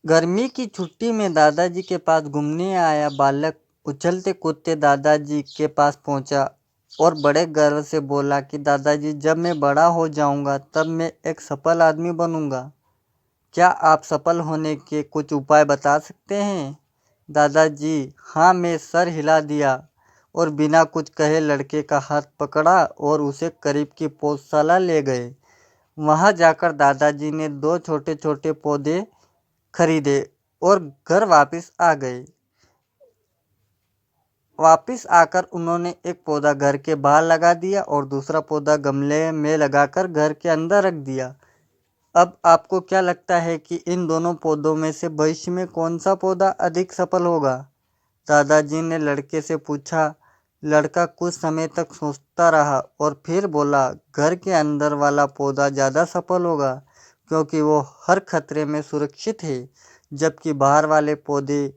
गर्मी की छुट्टी में दादाजी के पास घूमने आया बालक उछलते कूदते दादाजी के पास पहुंचा और बड़े गर्व से बोला कि दादाजी, जब मैं बड़ा हो जाऊंगा तब मैं एक सफल आदमी बनूंगा। क्या आप सफल होने के कुछ उपाय बता सकते हैं? दादाजी हाँ में सर हिला दिया और बिना कुछ कहे लड़के का हाथ पकड़ा और उसे करीब की पौधशाला ले गए। वहां जाकर दादाजी ने दो छोटे छोटे पौधे खरीदे और घर वापस आ गए। वापस आकर उन्होंने एक पौधा घर के बाहर लगा दिया और दूसरा पौधा गमले में लगाकर घर के अंदर रख दिया। अब आपको क्या लगता है कि इन दोनों पौधों में से भविष्य में कौन सा पौधा अधिक सफल होगा? दादाजी ने लड़के से पूछा। लड़का कुछ समय तक सोचता रहा और फिर बोला, घर के अंदर वाला पौधा ज़्यादा सफल होगा क्योंकि वो हर खतरे में सुरक्षित है, जबकि बाहर वाले पौधे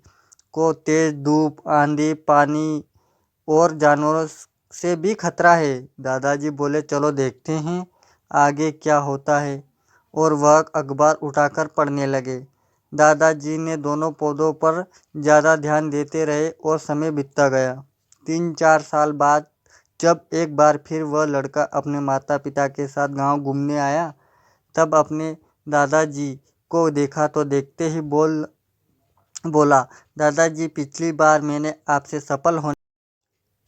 को तेज धूप, आंधी, पानी और जानवरों से भी खतरा है। दादाजी बोले, चलो देखते हैं आगे क्या होता है, और वह अखबार उठाकर पढ़ने लगे। दादाजी ने दोनों पौधों पर ज़्यादा ध्यान देते रहे और समय बीतता गया। 3-4 साल बाद जब एक बार फिर वह लड़का अपने माता पिता के साथ गांव घूमने आया, तब अपने दादाजी को देखा तो देखते ही बोला, दादाजी, पिछली बार मैंने आपसे सफल होने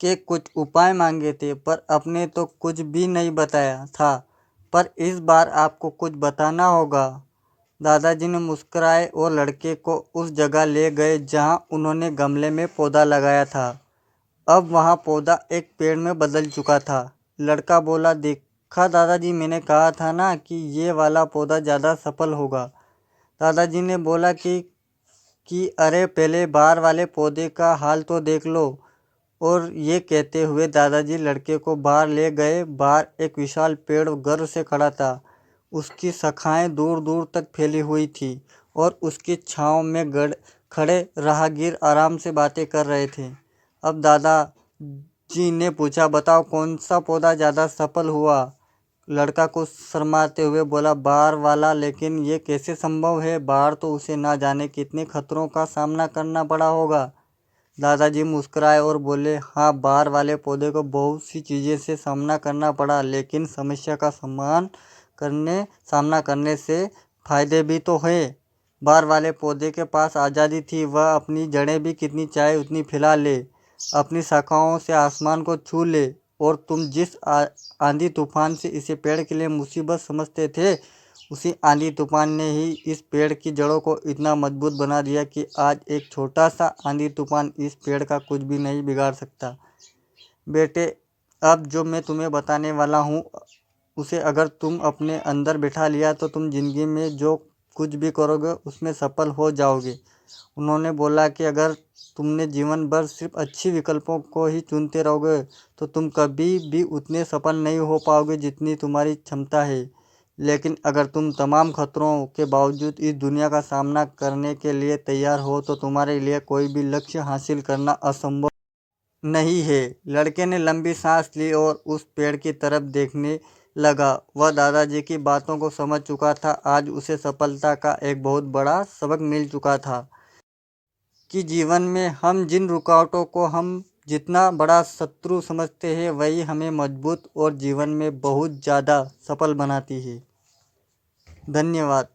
के कुछ उपाय मांगे थे पर आपने तो कुछ भी नहीं बताया था, पर इस बार आपको कुछ बताना होगा। दादाजी ने मुस्कुराए और लड़के को उस जगह ले गए जहां उन्होंने गमले में पौधा लगाया था। अब वहां पौधा एक पेड़ में बदल चुका था। लड़का बोला, देखा दादाजी, मैंने कहा था ना कि ये वाला पौधा ज़्यादा सफल होगा। दादाजी ने बोला कि अरे पहले बाहर वाले पौधे का हाल तो देख लो। और ये कहते हुए दादाजी लड़के को बाहर ले गए। बाहर एक विशाल पेड़ गर्व से खड़ा था। उसकी शाखाएं दूर दूर तक फैली हुई थी और उसकी छांव में खड़े राहगीर आराम से बातें कर रहे थे। अब दादाजी ने पूछा, बताओ कौन सा पौधा ज़्यादा सफल हुआ? लड़का कुछ शर्माते हुए बोला, बाहर वाला। लेकिन ये कैसे संभव है? बाहर तो उसे ना जाने कितने खतरों का सामना करना पड़ा होगा। दादाजी मुस्कुराए और बोले, हाँ, बाहर वाले पौधे को बहुत सी चीज़ें से सामना करना पड़ा, लेकिन समस्या का सामना करने से फायदे भी तो है। बाहर वाले पौधे के पास आज़ादी थी, वह अपनी जड़ें भी कितनी चाहे उतनी फैला ले, अपनी शाखाओं से आसमान को छू ले। और तुम जिस आंधी तूफान से इसे पेड़ के लिए मुसीबत समझते थे, उसी आंधी तूफान ने ही इस पेड़ की जड़ों को इतना मजबूत बना दिया कि आज एक छोटा सा आंधी तूफान इस पेड़ का कुछ भी नहीं बिगाड़ सकता। बेटे, अब जो मैं तुम्हें बताने वाला हूँ उसे अगर तुम अपने अंदर बिठा लिया तो तुम जिंदगी में जो कुछ भी करोगे उसमें सफल हो जाओगे। उन्होंने बोला कि अगर तुमने जीवन भर सिर्फ अच्छी विकल्पों को ही चुनते रहोगे तो तुम कभी भी उतने सफल नहीं हो पाओगे जितनी तुम्हारी क्षमता है। लेकिन अगर तुम तमाम खतरों के बावजूद इस दुनिया का सामना करने के लिए तैयार हो तो तुम्हारे लिए कोई भी लक्ष्य हासिल करना असंभव नहीं है। लड़के ने लंबी सांस ली और उस पेड़ की तरफ देखने लगा। वह दादाजी की बातों को समझ चुका था। आज उसे सफलता का एक बहुत बड़ा सबक मिल चुका था कि जीवन में हम जिन रुकावटों को हम जितना बड़ा शत्रु समझते हैं वही हमें मजबूत और जीवन में बहुत ज़्यादा सफल बनाती है। धन्यवाद।